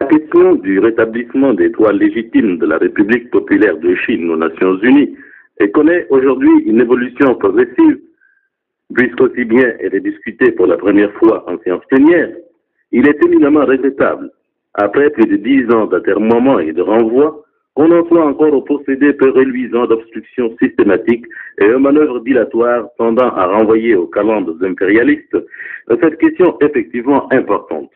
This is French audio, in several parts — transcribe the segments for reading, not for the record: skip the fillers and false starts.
La question du rétablissement des droits légitimes de la République populaire de Chine aux Nations Unies connaît aujourd'hui une évolution progressive, puisqu'aussi bien elle est discutée pour la première fois en séance plénière. Il est éminemment regrettable, après plus de 10 ans d'atermoiements et de renvois, qu'on en soit encore au procédé peu reluisant d'obstruction systématique et aux manœuvres dilatoires tendant à renvoyer aux calendes impérialistes cette question effectivement importante.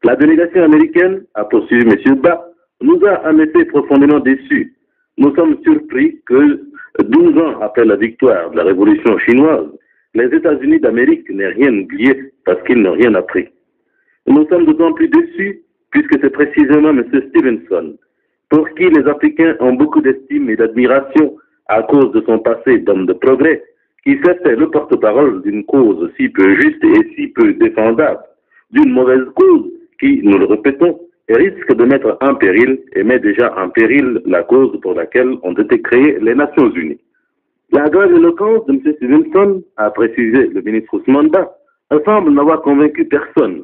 La délégation américaine, a poursuivi M. Ba, nous a en effet profondément déçus. Nous sommes surpris que 12 ans après la victoire de la révolution chinoise, les États-Unis d'Amérique n'aient rien oublié parce qu'ils n'ont rien appris. Nous sommes d'autant plus déçus puisque c'est précisément M. Stevenson, pour qui les Africains ont beaucoup d'estime et d'admiration à cause de son passé d'homme de progrès, qui s'est fait le porte-parole d'une cause si peu juste et si peu défendable, d'une mauvaise cause qui, nous le répétons, risque de mettre en péril et met déjà en péril la cause pour laquelle ont été créées les Nations Unies. La grande éloquence de M. Stevenson, a précisé le ministre Ousmane Ba, semble n'avoir convaincu personne.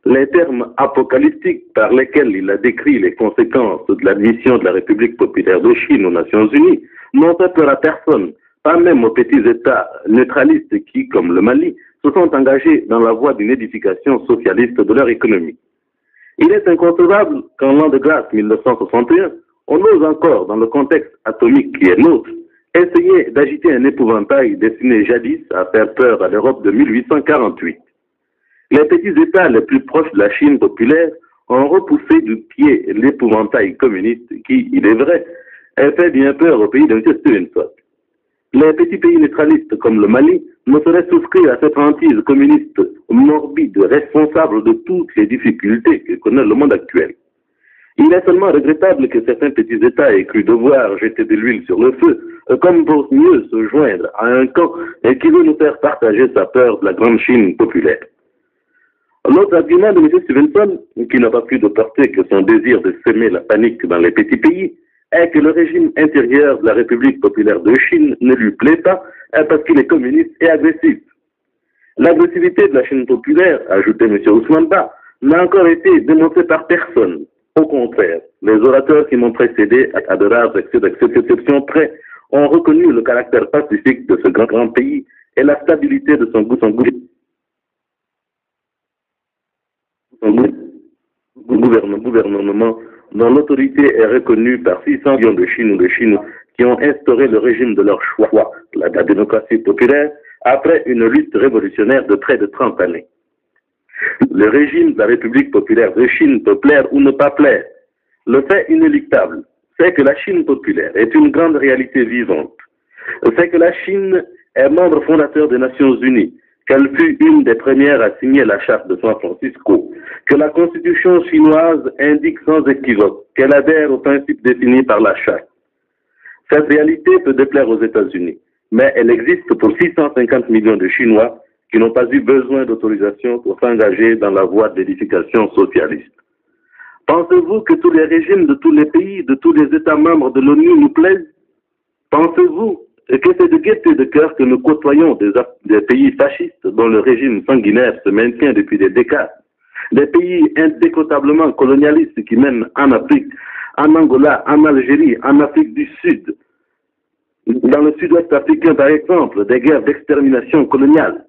Les termes apocalyptiques par lesquels il a décrit les conséquences de l'admission de la République populaire de Chine aux Nations Unies n'ont fait peur à personne, pas même aux petits États neutralistes qui, comme le Mali, se sont engagés dans la voie d'une édification socialiste de leur économie. Il est inconcevable qu'en l'an de grâce 1961, on ose encore, dans le contexte atomique qui est nôtre, essayer d'agiter un épouvantail destiné jadis à faire peur à l'Europe de 1848. Les petits États les plus proches de la Chine populaire ont repoussé du pied l'épouvantail communiste qui, il est vrai, a fait bien peur au pays de M. Stevenson. Les petits pays neutralistes comme le Mali ne sauraient souscrire à cette hantise communiste morbide, responsable de toutes les difficultés que connaît le monde actuel. Il est seulement regrettable que certains petits États aient cru devoir jeter de l'huile sur le feu, comme pour mieux se joindre à un camp qui veut nous faire partager sa peur de la grande Chine populaire. L'autre argument de M. Stevenson, qui n'a pas plus de portée que son désir de semer la panique dans les petits pays, est que le régime intérieur de la République populaire de Chine ne lui plaît pas parce qu'il est communiste et agressif. L'agressivité de la Chine populaire, ajoutait M. Ousmane Ba, n'a encore été démontrée par personne. Au contraire, les orateurs qui m'ont précédé, à de rares exceptions près, ont reconnu le caractère pacifique de ce grand pays et la stabilité de son gouvernement dont l'autorité est reconnue par 600 millions de Chinois qui ont instauré le régime de leur choix, la démocratie populaire, après une lutte révolutionnaire de près de 30 années. Le régime de la République populaire de Chine peut plaire ou ne pas plaire. Le fait inéluctable, c'est que la Chine populaire est une grande réalité vivante. C'est que la Chine est membre fondateur des Nations Unies, qu'elle fut une des premières à signer la charte de San Francisco, que la constitution chinoise indique sans équivoque qu'elle adhère aux principes définis par la charte. Cette réalité peut déplaire aux États-Unis, mais elle existe pour 650 millions de Chinois qui n'ont pas eu besoin d'autorisation pour s'engager dans la voie de l'édification socialiste. Pensez-vous que tous les régimes de tous les pays, de tous les États membres de l'ONU nous plaisent? Pensez-vous que c'est de gaieté de cœur que nous côtoyons des pays fascistes dont le régime sanguinaire se maintient depuis des décades, des pays indécottablement colonialistes qui mènent en Afrique, en Angola, en Algérie, en Afrique du Sud, dans le sud-ouest africain par exemple, des guerres d'extermination coloniale,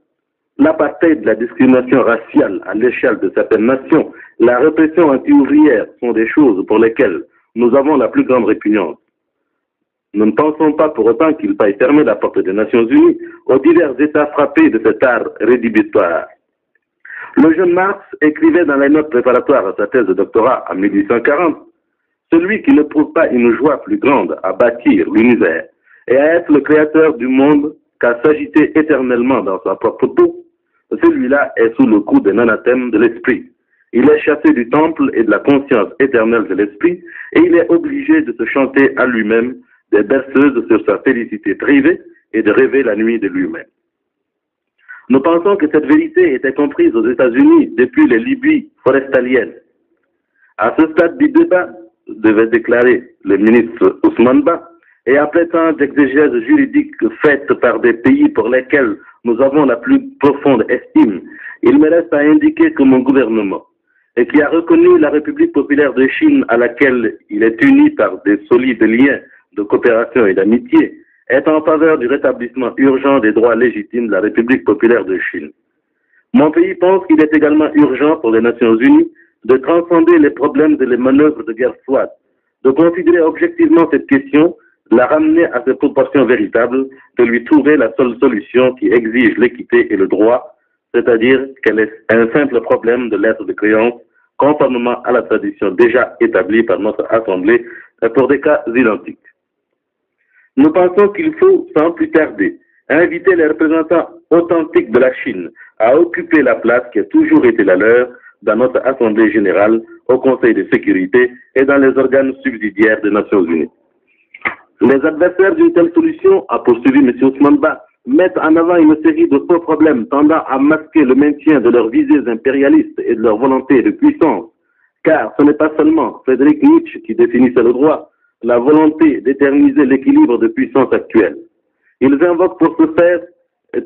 l'apartheid, la discrimination raciale à l'échelle de certaines nations, la répression anti-ouvrière sont des choses pour lesquelles nous avons la plus grande répugnance. Nous ne pensons pas pour autant qu'il faille fermer la porte des Nations Unies aux divers États frappés de cet art rédhibitoire. Le jeune Marx écrivait dans les notes préparatoires à sa thèse de doctorat en 1840 « Celui qui ne trouve pas une joie plus grande à bâtir l'univers et à être le créateur du monde qu'à s'agiter éternellement dans sa propre peau, celui-là est sous le coup d'un anathème de l'esprit. Il est chassé du temple et de la conscience éternelle de l'esprit et il est obligé de se chanter à lui-même des berceuses sur sa félicité privée et de rêver la nuit de lui-même. » Nous pensons que cette vérité était comprise aux États-Unis depuis les Libyes forestaliennes. À ce stade du débat, devait déclarer le ministre Ousmane Ba, et après tant d'exégèses juridiques faites par des pays pour lesquels nous avons la plus profonde estime, il me reste à indiquer que mon gouvernement, et qui a reconnu la République populaire de Chine à laquelle il est uni par des solides liens de coopération et d'amitié, est en faveur du rétablissement urgent des droits légitimes de la République populaire de Chine. Mon pays pense qu'il est également urgent pour les Nations Unies de transcender les problèmes et les manœuvres de guerre froide, de considérer objectivement cette question, de la ramener à ses proportions véritables, de lui trouver la seule solution qui exige l'équité et le droit, c'est-à-dire qu'elle est un simple problème de lettres de créance, conformément à la tradition déjà établie par notre Assemblée pour des cas identiques. Nous pensons qu'il faut, sans plus tarder, inviter les représentants authentiques de la Chine à occuper la place qui a toujours été la leur dans notre Assemblée générale, au Conseil de sécurité et dans les organes subsidiaires des Nations Unies. Les adversaires d'une telle solution, a poursuivi M. Ousmane Ba, mettent en avant une série de faux problèmes tendant à masquer le maintien de leurs visées impérialistes et de leur volonté de puissance, car ce n'est pas seulement Frédéric Nietzsche qui définissait le droit, la volonté d'éterniser l'équilibre de puissance actuel. Ils invoquent pour ce faire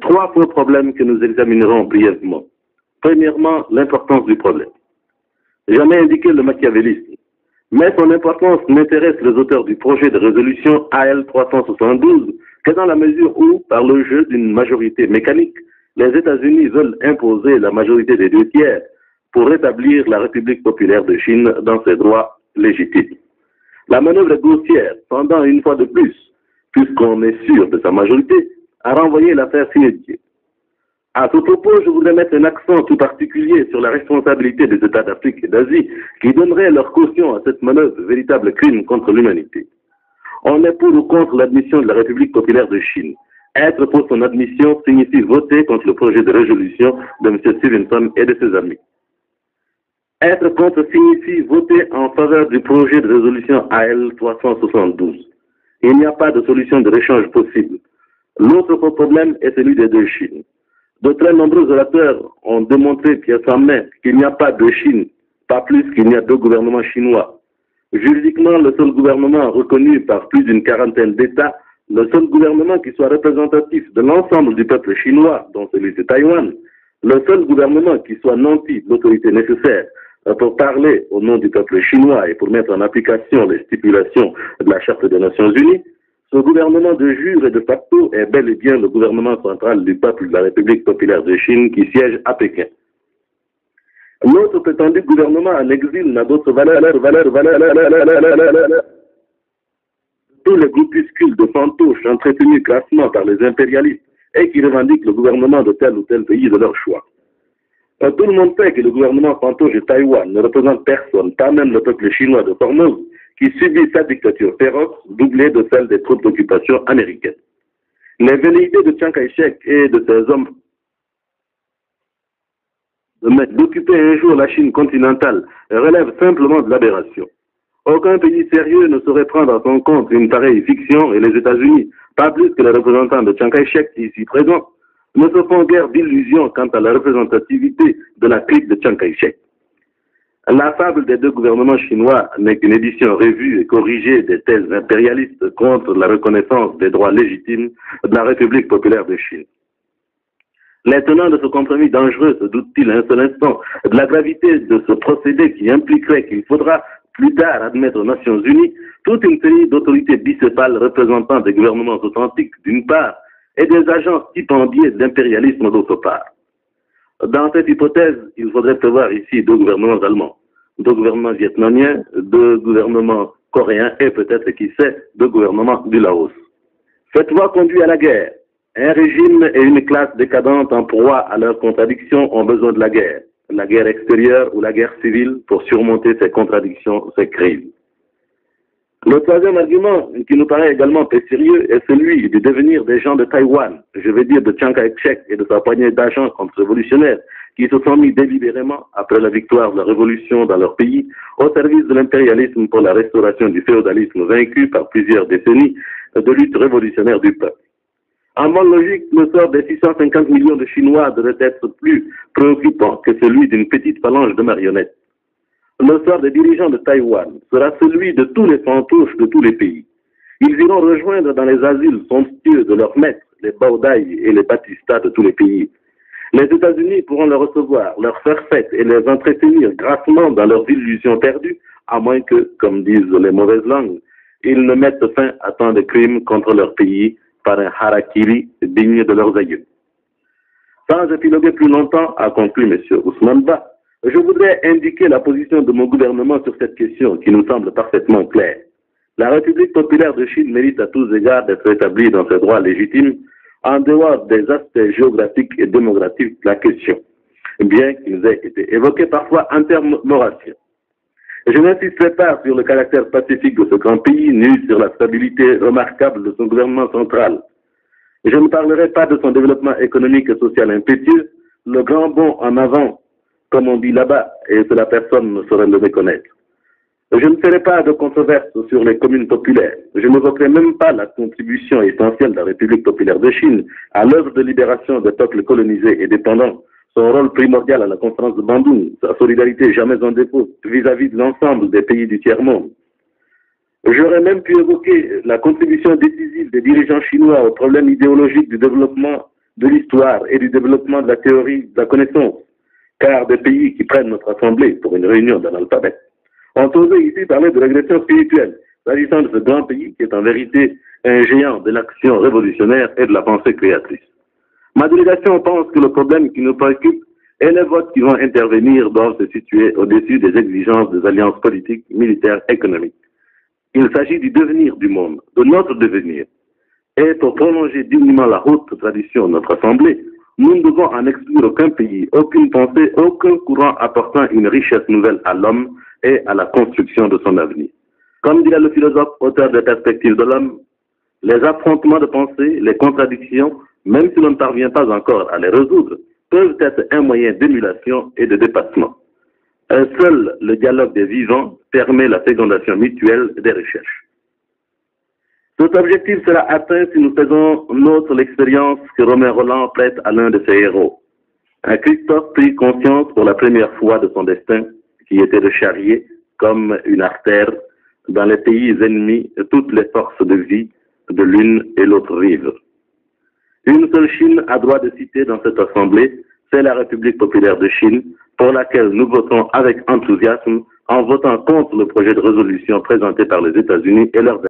trois faux problèmes que nous examinerons brièvement. Premièrement, l'importance du problème. J'en ai indiqué le machiavélisme, mais son importance n'intéresse les auteurs du projet de résolution AL 372 que dans la mesure où, par le jeu d'une majorité mécanique, les États-Unis veulent imposer la majorité des 2/3 pour rétablir la République populaire de Chine dans ses droits légitimes. La manœuvre est grossière, tendant une fois de plus, puisqu'on est sûr de sa majorité, à renvoyer l'affaire sine die. À ce propos, je voudrais mettre un accent tout particulier sur la responsabilité des États d'Afrique et d'Asie qui donneraient leur caution à cette manœuvre, véritable crime contre l'humanité. On est pour ou contre l'admission de la République populaire de Chine. Être pour son admission signifie voter contre le projet de résolution de M. Stevenson et de ses amis. Être contre signifie voter en faveur du projet de résolution AL 372. Il n'y a pas de solution de réchange possible. L'autre problème est celui des deux Chines. De très nombreux orateurs ont démontré pièce en main qu'il n'y a pas de Chine, pas plus qu'il n'y a deux gouvernements chinois. Juridiquement, le seul gouvernement reconnu par plus d'une quarantaine d'États, le seul gouvernement qui soit représentatif de l'ensemble du peuple chinois, dont celui de Taïwan, le seul gouvernement qui soit nanti de l'autorité nécessaire pour parler au nom du peuple chinois et pour mettre en application les stipulations de la Charte des Nations Unies, ce gouvernement de jure et de facto est bel et bien le gouvernement central du peuple de la République populaire de Chine qui siège à Pékin. L'autre prétendu gouvernement en exil n'a d'autre valeur. Tous les groupuscules de fantoches entretenus grassement par les impérialistes et qui revendiquent le gouvernement de tel ou tel pays de leur choix. Tout le monde sait que le gouvernement fantoche de Taïwan ne représente personne, pas même le peuple chinois de Formose, qui subit sa dictature féroce, doublée de celle des troupes d'occupation américaines. Les velléités de Chiang Kai-shek et de ses hommes d'occuper un jour la Chine continentale relèvent simplement de l'aberration. Aucun pays sérieux ne saurait prendre à son compte une pareille fiction et les États-Unis, pas plus que les représentants de Chiang Kai-shek ici présents, ne se font guère d'illusions quant à la représentativité de la clique de Chiang Kai-shek. La fable des deux gouvernements chinois n'est qu'une édition revue et corrigée des thèses impérialistes contre la reconnaissance des droits légitimes de la République populaire de Chine. Les tenants de ce compromis dangereux se doutent-ils un seul instant de la gravité de ce procédé qui impliquerait qu'il faudra plus tard admettre aux Nations Unies toute une série d'autorités bicéphales représentant des gouvernements authentiques d'une part et des agents stipendiés d'impérialisme d'autre part. Dans cette hypothèse, il faudrait prévoir ici deux gouvernements allemands, deux gouvernements vietnamiens, deux gouvernements coréens et peut-être, qui sait, deux gouvernements du Laos. Cette voie conduit à la guerre. Un régime et une classe décadente en proie à leurs contradictions ont besoin de la guerre extérieure ou la guerre civile pour surmonter ces contradictions, ces crises. Le troisième argument, qui nous paraît également très sérieux, est celui du devenir des gens de Taïwan, je veux dire de Chiang Kai-shek et de sa poignée d'agents contre-révolutionnaires qui se sont mis délibérément, après la victoire de la révolution dans leur pays, au service de l'impérialisme pour la restauration du féodalisme vaincu par plusieurs décennies de lutte révolutionnaire du peuple. En bonne logique, le sort des 650 millions de Chinois devrait être plus préoccupant que celui d'une petite phalange de marionnettes. Le sort des dirigeants de Taïwan sera celui de tous les fantoches de tous les pays. Ils iront rejoindre dans les asiles somptueux de leurs maîtres, les Baodai et les Batista de tous les pays. Les États-Unis pourront les recevoir, leur faire fête et les entretenir grassement dans leurs illusions perdues, à moins que, comme disent les mauvaises langues, ils ne mettent fin à tant de crimes contre leur pays par un harakiri digne de leurs aïeux. Sans épiloguer plus longtemps, a conclu M. Ousmane Ba, je voudrais indiquer la position de mon gouvernement sur cette question qui nous semble parfaitement claire. La République populaire de Chine mérite à tous égards d'être établie dans ses droits légitimes en dehors des aspects géographiques et démographiques de la question, bien qu'ils aient été évoqués parfois en termes maurassiens. Je n'insisterai pas sur le caractère pacifique de ce grand pays, ni sur la stabilité remarquable de son gouvernement central. Je ne parlerai pas de son développement économique et social impétueux, le grand bond en avant, comme on dit là-bas, et que la personne ne saurait le méconnaître. Je ne ferai pas de controverse sur les communes populaires. Je n'évoquerai même pas la contribution essentielle de la République populaire de Chine à l'œuvre de libération des peuples colonisés et dépendants, son rôle primordial à la conférence de Bandung, sa solidarité jamais en défaut vis-à-vis de l'ensemble des pays du tiers-monde. J'aurais même pu évoquer la contribution décisive des dirigeants chinois aux problèmes idéologiques du développement de l'histoire et du développement de la théorie de la connaissance, car des pays qui prennent notre assemblée pour une réunion d'analphabètes ont osé ici parler de régression spirituelle, s'agissant de ce grand pays qui est en vérité un géant de l'action révolutionnaire et de la pensée créatrice. Ma délégation pense que le problème qui nous préoccupe et les votes qui vont intervenir doivent se situer au-dessus des exigences des alliances politiques, militaires, économiques. Il s'agit du devenir du monde, de notre devenir. Et pour prolonger dignement la haute tradition de notre Assemblée, nous ne devons en exclure aucun pays, aucune pensée, aucun courant apportant une richesse nouvelle à l'homme et à la construction de son avenir. Comme dirait le philosophe auteur des Perspectives de l'homme, les affrontements de pensée, les contradictions, même si l'on ne parvient pas encore à les résoudre, peuvent être un moyen d'émulation et de dépassement. Seul le dialogue des vivants permet la fécondation mutuelle des recherches. Cet objectif sera atteint si nous faisons nôtre l'expérience que Romain Rolland prête à l'un de ses héros. Christophe prit conscience pour la première fois de son destin, qui était de charrier, comme une artère, dans les pays ennemis, toutes les forces de vie de l'une et l'autre rive. Une seule Chine a droit de citer dans cette assemblée, c'est la République populaire de Chine, pour laquelle nous votons avec enthousiasme en votant contre le projet de résolution présenté par les États-Unis et leurs